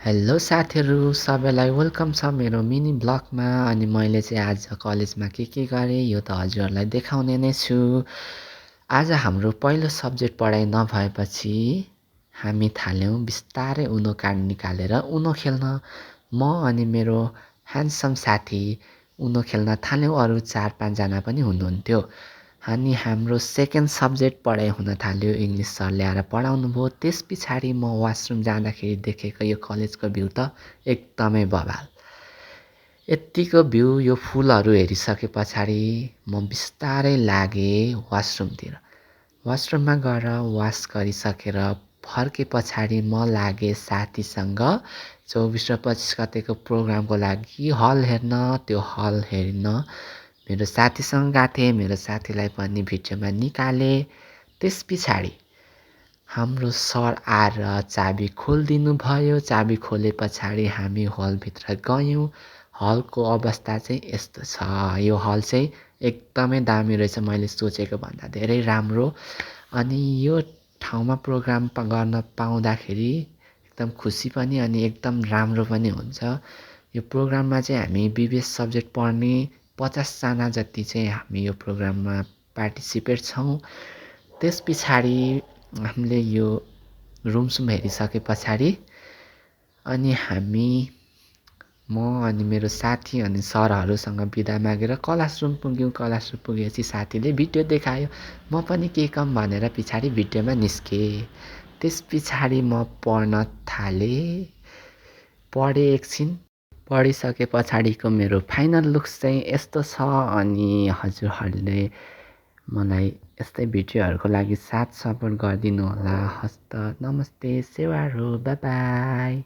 Hello साथीहरू सबैलाई welcome छ मेरो मिनी ब्लगमा। अनि मैले चाहिँ आज कलेजमा के गरेँ यो त हजुरहरूलाई देखाउने नै छु। आज हाम्रो पहिलो सब्जेक्ट पढाइ नभएपछि हामी थाल्यौँ बिस्तारै उनो कार्ड निकालेर उनो खेल्न। म अनि मेरो ह्यान्डसम साथी उनो खेल्न थाल्यौँ। अरू 4-5 जना पनि हुनुहुन्थ्यो। अनि हाम्रो सेकेन्ड सब्जेक्ट पढाइ हुन थाल्यो। इङ्ग्लिस सरले आएर पढाउनु भयो। त्यस पछाडि म वासरुम जाँदाखेरि देखेको यो कलेजको भ्यू त एकदमै बवाल। यत्तिको भ्यू यो फुलहरू हेरिसके पछाडि म बिस्तारै लागेँ वासरुमतिर। वासरुममा गएर वास गरिसकेर फर्के पछाडि म लागेँ साथीसँग 24 र 25 गतेको प्रोग्रामको लागि हल हेर्न। त्यो हल हेर्न मेरो साथीसँग गएको थिएँ। मेरो साथीलाई पनि भिडियोमा निकालेँ। त्यस पछाडि हाम्रो सर आएर चाबी खोलिदिनु भयो। चाबी खोले पछाडि हामी हलभित्र गयौँ। हलको अवस्था चाहिँ यस्तो छ। यो हल चाहिँ एकदमै दामी रहेछ। मैले सोचेको भन्दा धेरै राम्रो। अनि यो ठाउँमा प्रोग्राम गर्न पाउँदाखेरि एकदम खुसी पनि अनि एकदम राम्रो पनि हुन्छ। यो प्रोग्राममा चाहिँ हामी बिबिएस सब्जेक्ट पढ्ने 50 जना जति चाहिँ हामी यो प्रोग्राममा पार्टिसिपेट छौँ। त्यस पछाडि हामीले यो रुमसुम हेरिसके पछाडि अनि म अनि मेरो साथी अनि सरहरूसँग बिदा मागेर क्लासरुम पुग्यौँ। क्लासरुम पुगेपछि साथीले भिडियो देखायो। म पनि के कम भनेर पछाडि भिडियोमा निस्केँ। त्यस पछाडि म पढ्न थालेँ। पढेँ एकछिन। पढिसके पछाडिको मेरो फाइनल लुक्स चाहिँ यस्तो छ। अनि हजुरहरूले मलाई यस्तै भिडियोहरूको लागि साथ सपोर्ट गरिदिनु होला। हस्त नमस्ते सेवारो बाई बाई।